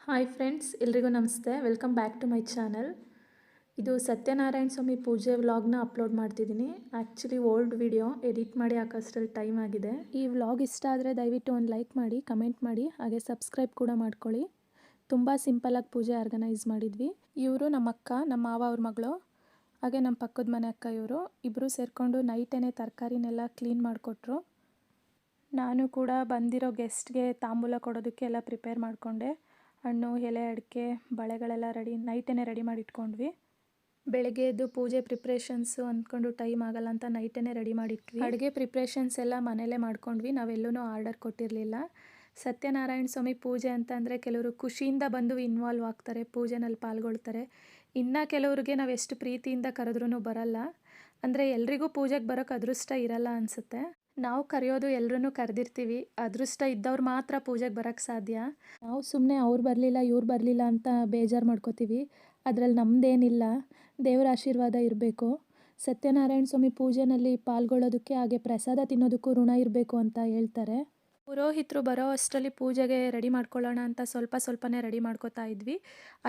Hi friends, ಎಲ್ರಿಗೂ ನಮಸ್ತೆ. Welcome back to my channel. ಇದು ಸತ್ಯನಾರಾಯಣ ಸ್ವಾಮಿ ಪೂಜೆ ವ್ಲಾಗ್ನ ಅಪ್ಲೋಡ್ ಮಾಡ್ತಿದ್ದೀನಿ. ಆ್ಯಕ್ಚುಲಿ ಓಲ್ಡ್ ವಿಡಿಯೋ ಎಡಿಟ್ ಮಾಡಿ ಹಾಕೋಷ್ಟರಲ್ಲಿ ಟೈಮ್ ಆಗಿದೆ. ಈ ವ್ಲಾಗ್ ಇಷ್ಟ ಆದರೆ ದಯವಿಟ್ಟು ಒಂದು ಲೈಕ್ ಮಾಡಿ, ಕಮೆಂಟ್ ಮಾಡಿ, ಹಾಗೆ ಸಬ್ಸ್ಕ್ರೈಬ್ ಕೂಡ ಮಾಡ್ಕೊಳ್ಳಿ. ತುಂಬ ಸಿಂಪಲಾಗಿ ಪೂಜೆ ಆರ್ಗನೈಸ್ ಮಾಡಿದ್ವಿ. ಇವರು ನಮ್ಮ ಅಕ್ಕ, ನಮ್ಮ ಮಾವ ಅವ್ರ ಮಗಳು, ಹಾಗೆ ನಮ್ಮ ಪಕ್ಕದ ಮನೆ ಅಕ್ಕ. ಇವರು ಇಬ್ಬರು ಸೇರಿಕೊಂಡು ನೈಟೇನೆ ತರಕಾರಿನೆಲ್ಲ ಕ್ಲೀನ್ ಮಾಡಿಕೊಟ್ರು. ನಾನು ಕೂಡ ಬಂದಿರೋ ಗೆಸ್ಟ್ಗೆ ತಾಂಬೂಲ ಕೊಡೋದಕ್ಕೆ ಎಲ್ಲ ಪ್ರಿಪೇರ್ ಮಾಡಿಕೊಂಡೆ. ಹಣ್ಣು, ಎಲೆ, ಅಡಿಕೆ, ಬಳೆಗಳೆಲ್ಲ ನೈಟೇ ರೆಡಿ ಮಾಡಿ ಇಟ್ಕೊಂಡ್ವಿ. ಬೆಳಗ್ಗೆ ಎದ್ದು ಪೂಜೆ ಪ್ರಿಪ್ರೇಷನ್ಸು ಅಂದ್ಕೊಂಡು ಟೈಮ್ ಆಗಲ್ಲ ಅಂತ ನೈಟೇ ರೆಡಿ ಮಾಡಿಟ್ವಿ. ಅಡುಗೆ ಪ್ರಿಪ್ರೇಷನ್ಸ್ ಎಲ್ಲ ಮನೇಲೇ ಮಾಡ್ಕೊಂಡ್ವಿ. ನಾವೆಲ್ಲೂ ಆರ್ಡರ್ ಕೊಟ್ಟಿರಲಿಲ್ಲ. ಸತ್ಯನಾರಾಯಣ ಸ್ವಾಮಿ ಪೂಜೆ ಅಂತಂದರೆ ಕೆಲವರು ಖುಷಿಯಿಂದ ಬಂದು ಇನ್ವಾಲ್ವ್ ಆಗ್ತಾರೆ, ಪೂಜೆನಲ್ಲಿ ಪಾಲ್ಗೊಳ್ತಾರೆ. ಇನ್ನು ಕೆಲವ್ರಿಗೆ ನಾವು ಎಷ್ಟು ಪ್ರೀತಿಯಿಂದ ಕರೆದ್ರೂ ಬರಲ್ಲ. ಅಂದರೆ ಎಲ್ರಿಗೂ ಪೂಜೆಗೆ ಬರೋಕ್ಕೆ ಅದೃಷ್ಟ ಇರಲ್ಲ ಅನಿಸುತ್ತೆ. ನಾವು ಕರೆಯೋದು ಎಲ್ಲರೂ ಕರೆದಿರ್ತೀವಿ, ಅದೃಷ್ಟ ಇದ್ದವ್ರು ಮಾತ್ರ ಪೂಜೆಗೆ ಬರೋಕ್ಕೆ ಸಾಧ್ಯ. ನಾವು ಸುಮ್ಮನೆ ಅವ್ರು ಬರಲಿಲ್ಲ ಇವ್ರು ಬರಲಿಲ್ಲ ಅಂತ ಬೇಜಾರು ಮಾಡ್ಕೋತೀವಿ. ಅದರಲ್ಲಿ ನಮ್ಮದೇನಿಲ್ಲ, ದೇವರ ಆಶೀರ್ವಾದ ಇರಬೇಕು. ಸತ್ಯನಾರಾಯಣ ಸ್ವಾಮಿ ಪೂಜೆನಲ್ಲಿ ಪಾಲ್ಗೊಳ್ಳೋದಕ್ಕೆ, ಹಾಗೆ ಪ್ರಸಾದ ತಿನ್ನೋದಕ್ಕೂ ಋಣ ಇರಬೇಕು ಅಂತ ಹೇಳ್ತಾರೆ. ಪುರೋಹಿತರು ಬರೋ ಅಷ್ಟರಲ್ಲಿ ಪೂಜೆಗೆ ರೆಡಿ ಮಾಡ್ಕೊಳ್ಳೋಣ ಅಂತ ಸ್ವಲ್ಪನೇ ರೆಡಿ ಮಾಡ್ಕೋತಾ ಇದ್ವಿ.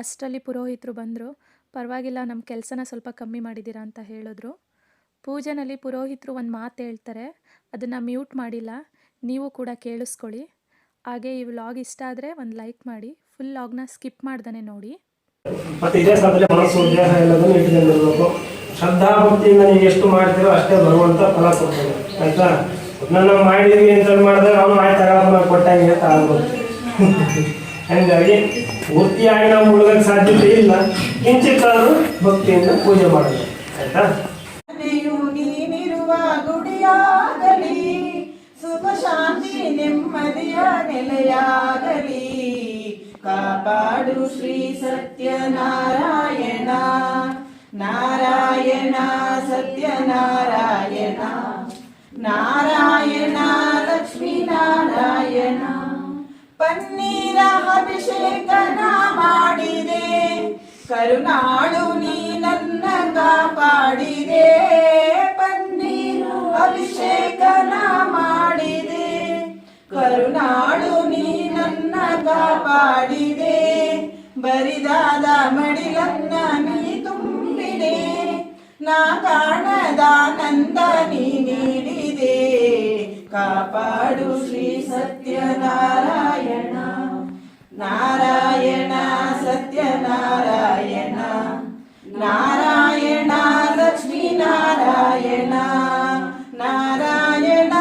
ಅಷ್ಟರಲ್ಲಿ ಪುರೋಹಿತರು ಬಂದರು. ಪರವಾಗಿಲ್ಲ, ನಮ್ಮ ಕೆಲಸನ ಸ್ವಲ್ಪ ಕಮ್ಮಿ ಮಾಡಿದ್ದೀರಾ ಅಂತ ಹೇಳಿದ್ರು. ಪೂಜೆನಲ್ಲಿ ಪುರೋಹಿತರು ಒಂದು ಮಾತು ಹೇಳ್ತಾರೆ, ಅದನ್ನು ಮ್ಯೂಟ್ ಮಾಡಿಲ್ಲ, ನೀವು ಕೂಡ ಕೇಳಿಸ್ಕೊಳ್ಳಿ. ಹಾಗೆ ಈ ವ್ಲಾಗ್ ಇಷ್ಟ ಆದರೆ ಒಂದು ಲೈಕ್ ಮಾಡಿ, ಫುಲ್ ವ್ಲಾಗ್ನ ಸ್ಕಿಪ್ ಮಾಡ್ದೇ ನೋಡಿ. ಮತ್ತು ಇದೇ ಸಮಯದಲ್ಲಿ ಮನಸ್ಸು, ದೇಹ ಎಲ್ಲದನ್ನು ಇಟ್ಕೊಂಡಿರಬೇಕು. ಶ್ರದ್ಧಾ ಭಕ್ತಿಯಿಂದ ನೀವು ಎಷ್ಟು ಮಾಡ್ತೀರೋ ಅಷ್ಟೇ ಬರುವಂಥ ಫಲ ಕೊಡ್ತದೆ. ಆಯಿತಾ? ಅದನ್ನ ನಾವು ಮಾಡಿದ್ವಿ ಅಂತ ಮಾಡಿದಾಗ ಅವನು ಆಯ್ತು ತಗೊಳ್ಳೋದು ಕೊಟ್ಟಂಗೆ ಅಂತ ಆಗ್ಬೋದು. ಹಾಗಾಗಿ ಪೂರ್ತಿಯಾಗಿ ನಾವು ಮುಳುಗಕ್ಕೆ ಸಾಧ್ಯತೆ ಇಲ್ಲ. ಕಿಂಚಿತ್ತಾದರೂ ಭಕ್ತಿಯಿಂದ ಪೂಜೆ ಮಾಡೋದು. ಆಯಿತಾ? ನೀನಿರುವ ಗುಡಿಯಾಗಲಿ, ಸುಖ ಶಾಂತಿ ನೆಮ್ಮದಿಯ ನೆಲೆಯಾಗಲಿ. ಕಾಪಾಡು ಶ್ರೀ ಸತ್ಯನಾರಾಯಣ, ನಾರಾಯಣ ಸತ್ಯನಾರಾಯಣ, ನಾರಾಯಣ ಲಕ್ಷ್ಮೀ ನಾರಾಯಣ. ಪನ್ನೀರ ಅಭಿಷೇಕನ ಮಾಡಿದೆ, ಕರುನಾಡು ನೀ ನನ್ನ ಕಾಪಾಡಿದೆ. ಪನ್ನೀರು ಅಭಿಷೇಕನ ಮಾಡಿದೆ, ಕರುನಾಡು ನೀ ನನ್ನ ಕಾಪಾಡಿದೆ. ಬರಿದಾದ ಮಡಿಲನ್ನ ನೀ ತುಂಬಿದೆ, ನಾ ಕಾಣದಾನಂದ ನೀ ನೀಡಿದೆ. ಕಾಪಾಡು ಶ್ರೀ ಸತ್ಯನಾರಾಯಣ, ನಾರಾಯಣ ಸತ್ಯನಾರಾಯಣ, ನಾರಾಯಣ ಲಕ್ಷ್ಮೀ ನಾರಾಯಣ, ನಾರಾಯಣ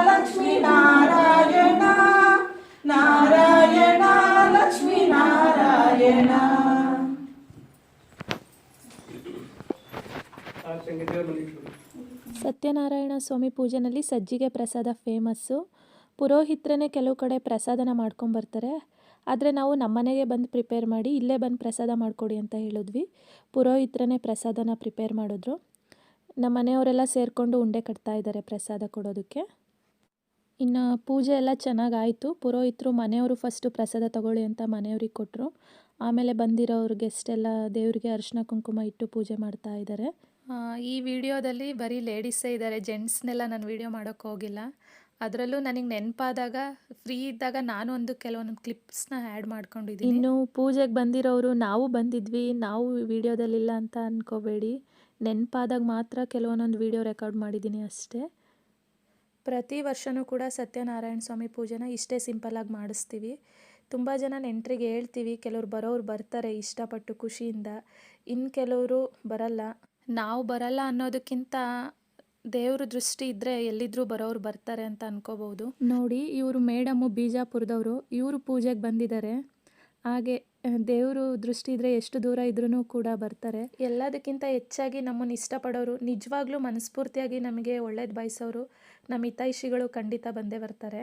ಲಕ್ಷ್ಮೀ ನಾರಾಯಣ, ನಾರಾಯಣ ಲಕ್ಷ್ಮೀ ನಾರಾಯಣ. ಸತ್ಯನಾರಾಯಣ ಸ್ವಾಮಿ ಪೂಜೆನಲ್ಲಿ ಸಜ್ಜಿಗೆ ಪ್ರಸಾದ ಫೇಮಸ್ಸು. ಪುರೋಹಿತರೇ ಕೆಲವು ಕಡೆ ಪ್ರಸಾದನ ಮಾಡ್ಕೊಂಬರ್ತಾರೆ. ಆದರೆ ನಾವು ನಮ್ಮನೆಗೆ ಬಂದು ಪ್ರಿಪೇರ್ ಮಾಡಿ ಇಲ್ಲೇ ಬಂದು ಪ್ರಸಾದ ಮಾಡಿಕೊಡಿ ಅಂತ ಹೇಳಿದ್ವಿ. ಪುರೋಹಿತರೇ ಪ್ರಸಾದನ ಪ್ರಿಪೇರ್ ಮಾಡಿದ್ರು. ನಮ್ಮ ಮನೆಯವರೆಲ್ಲ ಸೇರಿಕೊಂಡು ಉಂಡೆ ಕಟ್ತಾ ಇದ್ದಾರೆ ಪ್ರಸಾದ ಕೊಡೋದಕ್ಕೆ. ಇನ್ನು ಪೂಜೆ ಎಲ್ಲ ಚೆನ್ನಾಗಾಯಿತು. ಪುರೋಹಿತರು ಮನೆಯವರು ಫಸ್ಟು ಪ್ರಸಾದ ತಗೊಳ್ಳಿ ಅಂತ ಮನೆಯವ್ರಿಗೆ ಕೊಟ್ಟರು. ಆಮೇಲೆ ಬಂದಿರೋರು ಗೆಸ್ಟ್ ಎಲ್ಲ ದೇವರಿಗೆ ಅರಿಶಿನ ಕುಂಕುಮ ಇಟ್ಟು ಪೂಜೆ ಮಾಡ್ತಾ ಇದ್ದಾರೆ. ಈ ವಿಡಿಯೋದಲ್ಲಿ ಬರೀ ಲೇಡೀಸೇ ಇದ್ದಾರೆ, ಜೆಂಟ್ಸ್ನೆಲ್ಲ ನಾನು ವಿಡಿಯೋ ಮಾಡೋಕ್ಕೆ ಹೋಗಿಲ್ಲ. ಅದರಲ್ಲೂ ನನಗೆ ನೆನಪಾದಾಗ, ಫ್ರೀ ಇದ್ದಾಗ ನಾನು ಕೆಲವೊಂದು ಕ್ಲಿಪ್ಸ್ನ ಆ್ಯಡ್ ಮಾಡ್ಕೊಂಡಿದ್ದೀನಿ. ಇನ್ನು ಪೂಜೆಗೆ ಬಂದಿರೋರು ನಾವು ಬಂದಿದ್ವಿ, ನಾವು ವಿಡಿಯೋದಲ್ಲಿಲ್ಲ ಅಂತ ಅಂದ್ಕೋಬೇಡಿ. ನೆನಪಾದಾಗ ಮಾತ್ರ ಕೆಲವೊಂದೊಂದು ವಿಡಿಯೋ ರೆಕಾರ್ಡ್ ಮಾಡಿದ್ದೀನಿ ಅಷ್ಟೇ. ಪ್ರತಿ ವರ್ಷವೂ ಕೂಡ ಸತ್ಯನಾರಾಯಣ ಸ್ವಾಮಿ ಪೂಜೆನ ಇಷ್ಟೇ ಸಿಂಪಲಾಗಿ ಮಾಡಿಸ್ತೀವಿ. ತುಂಬ ಜನ ನೆಂಟರಿಗೆ ಹೇಳ್ತೀವಿ, ಕೆಲವ್ರು ಬರೋರು ಬರ್ತಾರೆ ಇಷ್ಟಪಟ್ಟು ಖುಷಿಯಿಂದ, ಇನ್ನು ಕೆಲವರು ಬರಲ್ಲ. ನಾವು ಬರಲ್ಲ ಅನ್ನೋದಕ್ಕಿಂತ ದೇವ್ರ ದೃಷ್ಟಿ ಇದ್ದರೆ ಎಲ್ಲಿದ್ರೂ ಬರೋರು ಬರ್ತಾರೆ ಅಂತ ಅನ್ಕೋಬೋದು. ನೋಡಿ, ಇವರು ಮೇಡಮ್ಮು ಬಿಜಾಪುರದವರು, ಇವರು ಪೂಜೆಗೆ ಬಂದಿದ್ದಾರೆ. ಹಾಗೆ ದೇವರು ದೃಷ್ಟಿ ಇದ್ದರೆ ಎಷ್ಟು ದೂರ ಇದ್ರೂ ಕೂಡ ಬರ್ತಾರೆ. ಎಲ್ಲದಕ್ಕಿಂತ ಹೆಚ್ಚಾಗಿ ನಮ್ಮನ್ನು ಇಷ್ಟಪಡೋರು, ನಿಜವಾಗ್ಲೂ ಮನಸ್ಫೂರ್ತಿಯಾಗಿ ನಮಗೆ ಒಳ್ಳೇದು ಬಯಸೋರು, ನಮ್ಮ ಹಿತೈಷಿಗಳು ಖಂಡಿತ ಬಂದೇ ಬರ್ತಾರೆ.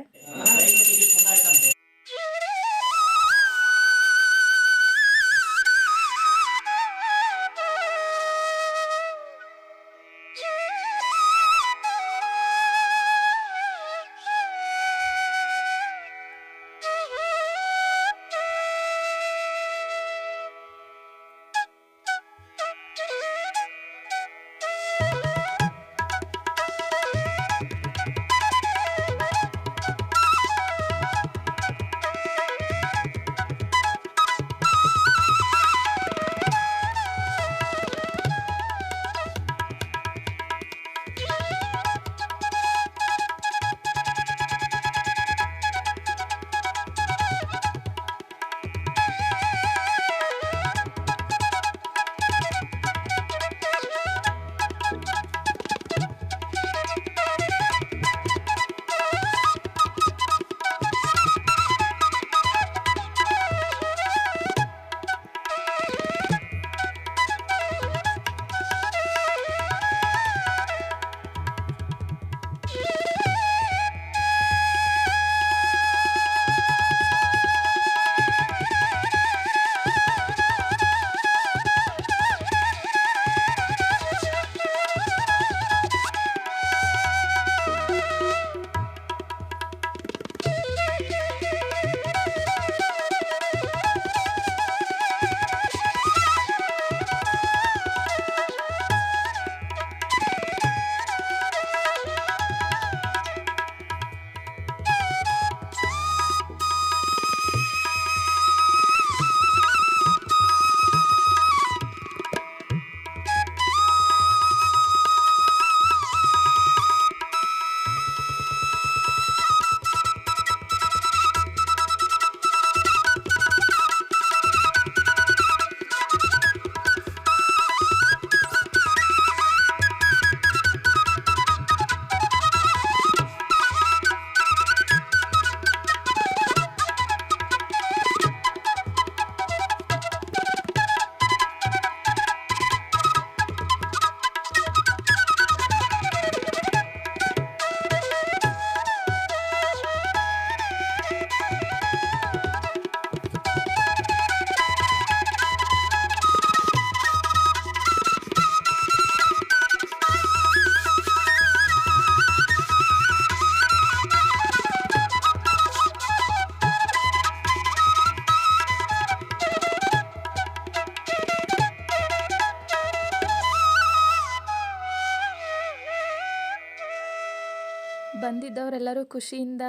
ಬಂದವರೆಲ್ಲರೂ ಖುಷಿಯಿಂದ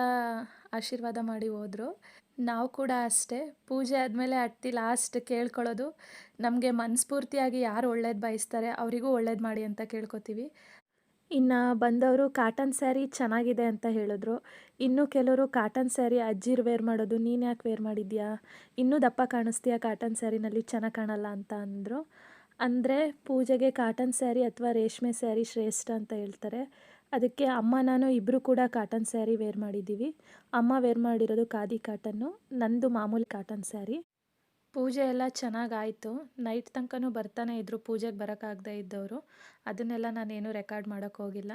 ಆಶೀರ್ವಾದ ಮಾಡಿ ಹೋದರು. ನಾವು ಕೂಡ ಅಷ್ಟೇ, ಪೂಜೆ ಆದಮೇಲೆ ಅಟ್ಟಿ ಲಾಸ್ಟ್ ಕೇಳ್ಕೊಳ್ಳೋದು, ನಮಗೆ ಮನಸ್ಫೂರ್ತಿಯಾಗಿ ಯಾರು ಒಳ್ಳೇದು ಬಯಸ್ತಾರೆ ಅವರಿಗೂ ಒಳ್ಳೇದು ಮಾಡಿ ಅಂತ ಕೇಳ್ಕೊತೀವಿ. ಇನ್ನು ಬಂದವರು ಕಾಟನ್ ಸ್ಯಾರಿ ಚೆನ್ನಾಗಿದೆ ಅಂತ ಹೇಳಿದ್ರು. ಇನ್ನು ಕೆಲವರು ಕಾಟನ್ ಸ್ಯಾರಿ ಅಜ್ಜಿರು ವೇರ್ ಮಾಡೋದು, ನೀನು ಯಾಕೆ ವೇರ್ ಮಾಡಿದ್ಯಾ, ಇನ್ನೂ ದಪ್ಪ ಕಾಣಿಸ್ತೀಯಾ ಕಾಟನ್ ಸ್ಯಾರಿನಲ್ಲಿ, ಚೆನ್ನಾಗಿ ಕಾಣಲ್ಲ ಅಂತ ಅಂದರು. ಅಂದರೆ ಪೂಜೆಗೆ ಕಾಟನ್ ಸ್ಯಾರಿ ಅಥವಾ ರೇಷ್ಮೆ ಸ್ಯಾರಿ ಶ್ರೇಷ್ಠ ಅಂತ ಹೇಳ್ತಾರೆ. ಅದಕ್ಕೆ ಅಮ್ಮ ನಾನು ಇಬ್ಬರು ಕೂಡ ಕಾಟನ್ ಸ್ಯಾರಿ ವೇರ್ ಮಾಡಿದ್ದೀವಿ. ಅಮ್ಮ ವೇರ್ ಮಾಡಿರೋದು ಖಾದಿ ಕಾಟನ್ನು, ನಂದು ಮಾಮೂಲಿ ಕಾಟನ್ ಸ್ಯಾರಿ. ಪೂಜೆ ಎಲ್ಲ ಚೆನ್ನಾಗಾಯಿತು. ನೈಟ್ ತನಕನೂ ಬರ್ತಾನೆ ಇದ್ದರು ಪೂಜೆಗೆ ಬರೋಕ್ಕಾಗದೇ ಇದ್ದವರು. ಅದನ್ನೆಲ್ಲ ನಾನೇನು ರೆಕಾರ್ಡ್ ಮಾಡೋಕ್ಕೆ ಹೋಗಿಲ್ಲ.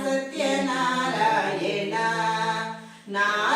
ಸತ್ಯನಾರಾಯಣ ನಾರಾಯಣ